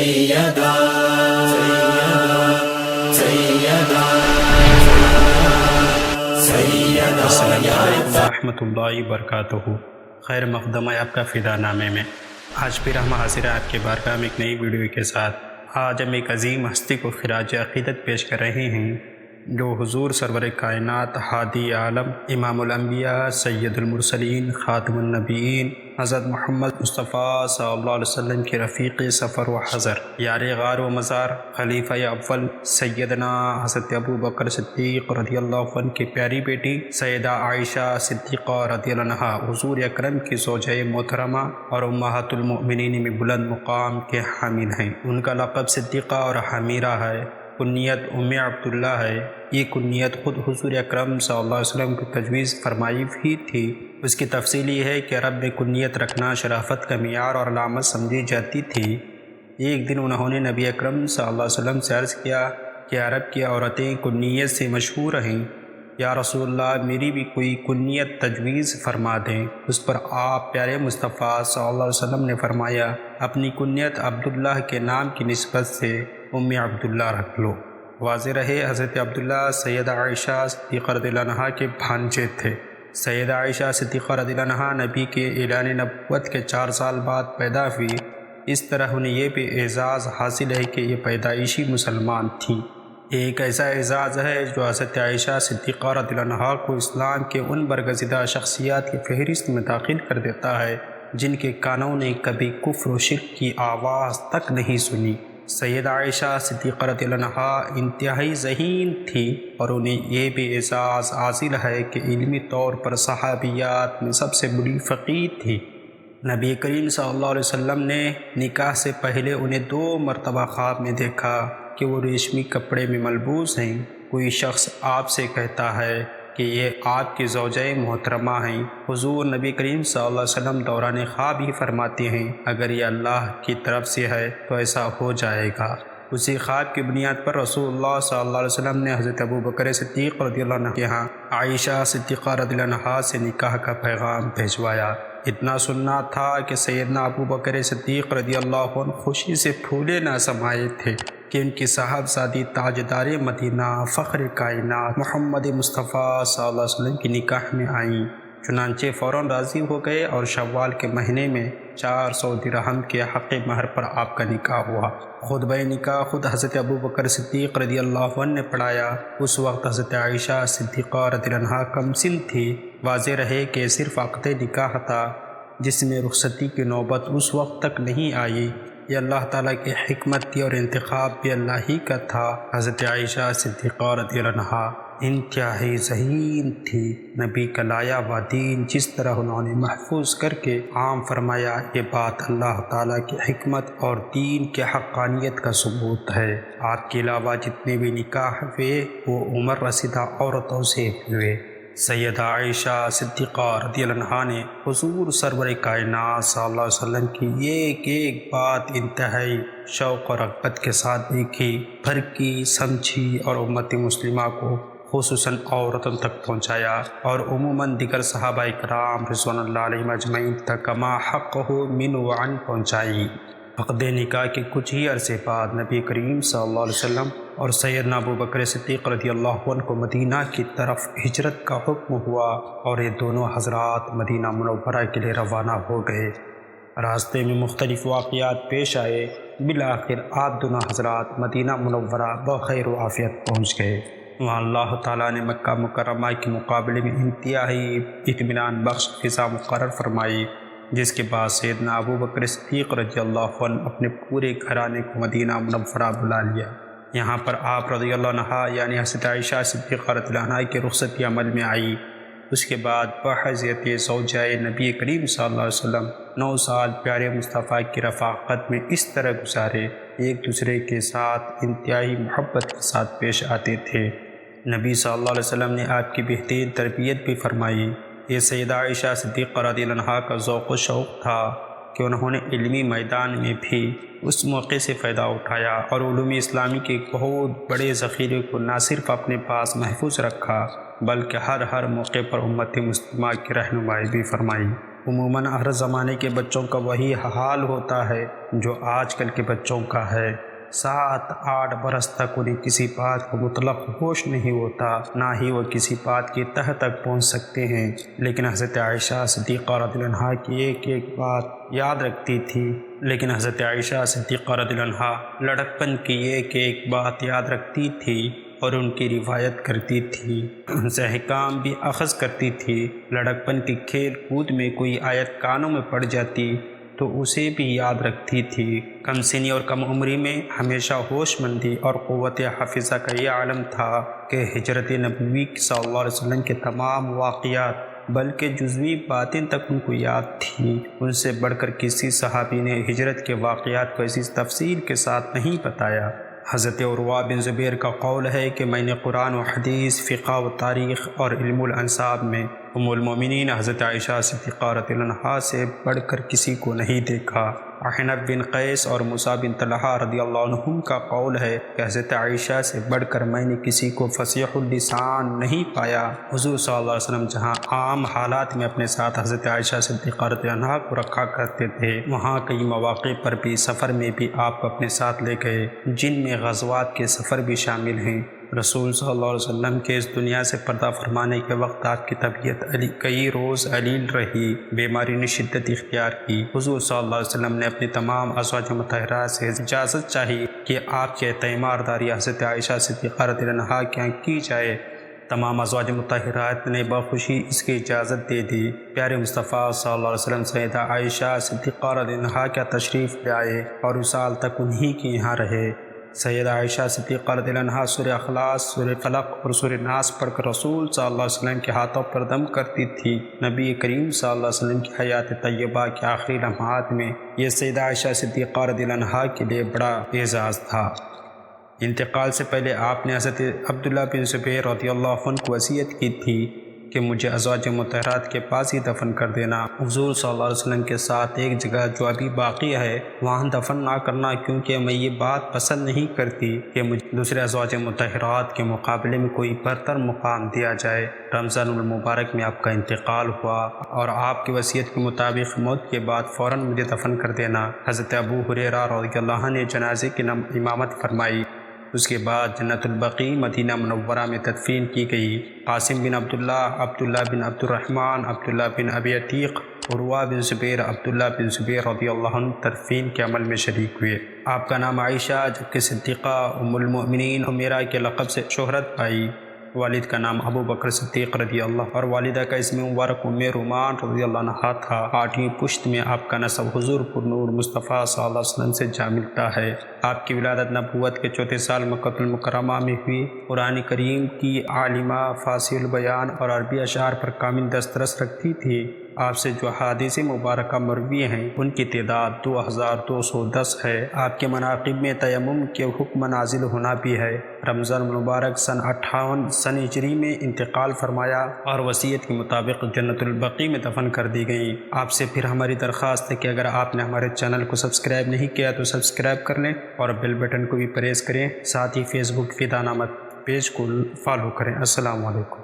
السلام علیکم ورحمۃ اللہ وبرکاتہ۔ خیر مقدم ہے آپ کا فدا نامے میں۔ آج پھر ہم حاضر ہیں آپ کے بارگاہ میں ایک نئی ویڈیو کے ساتھ۔ آج ہم ایک عظیم ہستی کو خراج عقیدت پیش کر رہے ہیں جو حضور سرور کائنات، ہادی عالم، امام الانبیاء، سید المرسلین، خاتم النبیین، حضرت محمد مصطفیٰ صلی اللہ علیہ وسلم کے رفیق سفر و حضر، یار غار و مزار، خلیفہ اول سیدنا حضرت ابو بکر صدیق رضی اللہ عنہ کی پیاری بیٹی سیدہ عائشہ صدیقہ رضی اللہ عنہا، حضور اکرم کی زوجہ محترمہ اور امہات-ال-مومنین میں بلند مقام کے حامل ہیں۔ ان کا لقب صدیقہ اور حمیرہ ہے، کنیت عبداللہ ہے۔ یہ کنیت خود حضور اکرم صلی اللہ علیہ وسلم کی تجویز فرمائی بھی تھی۔ اس کی تفصیل یہ ہے کہ عرب میں کنیت رکھنا شرافت کا معیار اور علامت سمجھی جاتی تھی۔ ایک دن انہوں نے نبی اکرم صلی اللہ علیہ وسلم سے عرض کیا کہ عرب کی عورتیں کنیت سے مشہور ہیں، یا رسول اللہ میری بھی کوئی کنیت تجویز فرما دیں۔ اس پر آپ پیارے مصطفیٰ صلی اللہ علیہ وسلم نے فرمایا اپنی کنیت عبداللہ کے نام کی نسبت سے عبداللہ رکھ لو۔ واضح رہے حضرت عبداللہ سیدہ عائشہ صدیقہ رضی اللہ عنہا کے بھانجے تھے۔ سیدہ عائشہ صدیقہ رضی اللہ عنہا نبی کے اعلان نبوت کے 4 سال بعد پیدا ہوئی۔ اس طرح انہیں یہ بھی اعزاز حاصل ہے کہ یہ پیدائشی مسلمان تھیں۔ ایک ایسا اعزاز ہے جو حضرت عائشہ صدیقہ رضی اللہ عنہا کو اسلام کے ان برگزیدہ شخصیات کی فہرست میں داخل کر دیتا ہے جن کے کانوں نے کبھی کفر و شرک کی آواز تک نہیں سنی۔ سیدہ عائشہ صدیقہ رضی اللہ عنہا انتہائی ذہین تھی اور انہیں یہ بھی اعزاز حاصل ہے کہ علمی طور پر صحابیات میں سب سے بڑی فقیہ تھی۔ نبی کریم صلی اللہ علیہ وسلم نے نکاح سے پہلے انہیں 2 مرتبہ خواب میں دیکھا کہ وہ ریشمی کپڑے میں ملبوس ہیں۔ کوئی شخص آپ سے کہتا ہے کہ یہ آپ کی زوجہ محترمہ ہیں۔ حضور نبی کریم صلی اللہ علیہ وسلم دوران خواب ہی فرماتے ہیں اگر یہ اللہ کی طرف سے ہے تو ایسا ہو جائے گا۔ اسی خواب کی بنیاد پر رسول اللہ صلی اللہ علیہ وسلم نے حضرت ابو بکر صدیق رضی اللہ عنہ کے یہاں عائشہ صدیقہ رضی اللہ عنہا سے نکاح کا پیغام بھیجوایا۔ اتنا سننا تھا کہ سیدنا ابو بکر صدیق رضی اللہ عنہ خوشی سے پھولے نہ سمائے تھے کہ ان کی صاحبزادی تاجدار مدینہ فخر کائنات محمد مصطفیٰ صلی اللہ علیہ وسلم کی نکاح میں آئیں۔ چنانچہ فوراً راضی ہو گئے اور شوال کے مہینے میں 400 درہم کے حق مہر پر آپ کا نکاح ہوا۔ خطبہ نکاح خود حضرت ابو بکر صدیق رضی اللہ عنہ نے پڑھایا۔ اس وقت حضرت عائشہ صدیقہ رضی اللہ عنہا کم سن تھی۔ واضح رہے کہ صرف عقد نکاح تھا جس میں رخصتی کی نوبت اس وقت تک نہیں آئی۔ یہ اللہ تعالیٰ کی حکمت تھی اور انتخاب بھی اللہ ہی کا تھا۔ حضرت عائشہ صدیقہ رضی اللہ عنہا انتہائی ذہین تھی۔ نبی کا لایا و دین جس طرح انہوں نے محفوظ کر کے عام فرمایا، یہ بات اللہ تعالیٰ کی حکمت اور دین کی حقانیت کا ثبوت ہے۔ آپ کے علاوہ جتنے بھی نکاح ہوئے وہ عمر رسیدہ عورتوں سے ہوئے۔ سیدہ عائشہ صدیقہ رضی اللہ عنہا نے حضور سرور کائنات صلی اللہ علیہ وسلم کی ایک ایک بات انتہائی شوق اور رغبت کے ساتھ دیکھی، پرکھی، سمجھی اور امت مسلمہ کو خصوصاً عورتوں تک پہنچایا اور عموماً دیگر صحابہ کرام رضوان اللہ علیہم اجمعین تک کما حق ہو من وعن پہنچائی۔ عقد نکاح کے کچھ ہی عرصے بعد نبی کریم صلی اللہ علیہ وسلم اور سیدنا ابو بکر صدیق رضی اللہ عنہ کو مدینہ کی طرف ہجرت کا حکم ہوا اور یہ دونوں حضرات مدینہ منورہ کے لیے روانہ ہو گئے۔ راستے میں مختلف واقعات پیش آئے۔ بالآخر آپ دونوں حضرات مدینہ منورہ بخیر و عافیت پہنچ گئے۔ وہاں اللہ تعالیٰ نے مکہ مکرمہ کے مقابلے میں انتہائی اطمینان بخش فضا مقرر فرمائی، جس کے بعد سیدنا ابو بکر صدیق رضی اللہ عنہ اپنے پورے گھرانے کو مدینہ منورہ بلا لیا۔ یہاں پر آپ رضی اللہ عنہا یعنی حضرت عائشہ صدیقہ رضی اللہ عنہا کی رخصتی عمل میں آئی۔ اس کے بعد بحیثیت زوجہ نبی کریم صلی اللہ علیہ وسلم 9 سال پیارے مصطفیٰ کی رفاقت میں اس طرح گزارے، ایک دوسرے کے ساتھ انتہائی محبت کے ساتھ پیش آتے تھے۔ نبی صلی اللہ علیہ وسلم نے آپ کی بہترین تربیت بھی فرمائی۔ یہ سیدہ عائشہ صدیقہ رضی اللہ عنہا کا ذوق و شوق تھا کہ انہوں نے علمی میدان میں بھی اس موقع سے فائدہ اٹھایا اور علوم اسلامی کے ایک بہت بڑے ذخیرے کو نہ صرف اپنے پاس محفوظ رکھا بلکہ ہر موقع پر امت مسلمہ کی رہنمائی بھی فرمائی۔ عموماً ہر زمانے کے بچوں کا وہی حال ہوتا ہے جو آج کل کے بچوں کا ہے۔ 7-8 برس تک انہیں کسی بات کا مطلق ہوش نہیں ہوتا، نہ ہی وہ کسی بات کی تہ تک پہنچ سکتے ہیں، لیکن حضرت عائشہ صدیقہ رضی اللہ عنہا کی ایک ایک بات یاد رکھتی تھی حضرت عائشہ صدیقہ رضی اللہ عنہا لڑکپن کی ایک ایک بات یاد رکھتی تھی اور ان کی روایت کرتی تھی، ان سے احکام بھی اخذ کرتی تھی۔ لڑکپن کی کھیل کود میں کوئی آیت کانوں میں پڑ جاتی تو اسے بھی یاد رکھتی تھی۔ کم سنی اور کم عمری میں ہمیشہ ہوش مندی اور قوت حافظہ کا یہ عالم تھا کہ ہجرت نبوی صلی اللہ علیہ وسلم کے تمام واقعات بلکہ جزوی باتیں تک ان کو یاد تھیں۔ ان سے بڑھ کر کسی صحابی نے ہجرت کے واقعات کو ایسی تفصیل کے ساتھ نہیں بتایا۔ حضرت عروہ بن زبیر کا قول ہے کہ میں نے قرآن و حدیث، فقہ و تاریخ اور علم الانساب میں ام المومنین حضرت عائشہ صدیقہ رضی اللہ عنہا سے بڑھ کر کسی کو نہیں دیکھا۔ احنف بن قیس اور موسیٰ بن طلحہ رضی اللہ عنہم کا قول ہے کہ حضرت عائشہ سے بڑھ کر میں نے کسی کو فصیح اللسان نہیں پایا۔ حضور صلی اللہ علیہ وسلم جہاں عام حالات میں اپنے ساتھ حضرت عائشہ صدیقہ رضی اللہ عنہا کو رکھا کرتے تھے، وہاں کئی مواقع پر بھی سفر میں بھی آپ کو اپنے ساتھ لے گئے، جن میں غزوات کے سفر بھی شامل ہیں۔ رسول صلی اللہ علیہ وسلم کے اس دنیا سے پردہ فرمانے کے وقت آپ کی طبیعت کئی روز علیل رہی، بیماری نے شدت اختیار کی۔ حضور صلی اللہ علیہ وسلم نے اپنی تمام ازواج مطہرات سے اجازت چاہی کہ آپ کی تیمارداری حضرت عائشہ صدیقہ رضی اللہ عنہا کے یہاں کی جائے۔ تمام ازواج مطہرات نے بخوشی اس کی اجازت دے دی۔ پیارے مصطفیٰ صلی اللہ علیہ وسلم سیدہ عائشہ صدیقہ رضی اللہ عنہا کا تشریف لے آئے اور وصال تک انہی کے یہاں رہے۔ سیدہ عائشہ صدیقہ رضی اللہ عنہا سورہ اخلاص، سورہ فلق اور سورہ ناس پڑھ کر رسول صلی اللہ علیہ وسلم کے ہاتھوں پر دم کرتی تھی۔ نبی کریم صلی اللہ علیہ وسلم کی حیات طیبہ کے آخری لمحات میں یہ سیدہ عائشہ صدیقہ رضی اللہ عنہا کے لیے بڑا اعزاز تھا۔ انتقال سے پہلے آپ نے حضرت عبداللہ بن زبیر رضی اللہ عنہ کو وصیت کی تھی کہ مجھے ازواج مطہرات کے پاس ہی دفن کر دینا۔ حضور صلی اللہ علیہ وسلم کے ساتھ ایک جگہ جو ابھی باقی ہے وہاں دفن نہ کرنا، کیونکہ میں یہ بات پسند نہیں کرتی کہ مجھے دوسرے ازواج مطہرات کے مقابلے میں کوئی برتر مقام دیا جائے۔ رمضان المبارک میں آپ کا انتقال ہوا اور آپ کی وصیت کے مطابق موت کے بعد فوراً مجھے دفن کر دینا۔ حضرت ابو ہریرہ رضی اللہ عنہ نے جنازے کی امامت فرمائی۔ اس کے بعد جنت البقیع مدینہ منورہ میں تدفین کی گئی۔ قاسم بن عبداللہ، عبداللہ بن عبد الرحمن، عبداللہ بن ابی عتیق، عروہ بن زبیر، عبداللہ بن زبیر رضی اللہ عنہ تدفین کے عمل میں شریک ہوئے۔ آپ کا نام عائشہ جبکہ صدیقہ ام المؤمنین عمیرہ کے لقب سے شہرت پائی۔ والد کا نام ابو بکر صدیق رضی اللہ اور والدہ کا اسم مبارک ام رومان رضی اللہ عنہا تھا۔ 8ویں پشت میں آپ کا نسب حضور پر نور مصطفیٰ صلی اللہ علیہ وسلم سے جا ملتا ہے۔ آپ کی ولادت نبوت کے 4 سال مکہ المکرمہ میں ہوئی۔ قرآن کریم کی عالمہ، فصیح البیان اور عربی اشعار پر کامل دسترس رکھتی تھی۔ آپ سے جو احادیث مبارکہ مروی ہیں ان کی تعداد 2210 ہے۔ آپ کے مناقب میں تیمم کے حکم نازل ہونا بھی ہے۔ رمضان المبارک سن 58 ہجری میں انتقال فرمایا اور وصیت کے مطابق جنت البقیع میں دفن کر دی گئیں۔ آپ سے پھر ہماری درخواست ہے کہ اگر آپ نے ہمارے چینل کو سبسکرائب نہیں کیا تو سبسکرائب کر لیں اور بیل بٹن کو بھی پریس کریں، ساتھ ہی فیس بک فیدانامہ پیج کو فالو کریں۔ السلام علیکم۔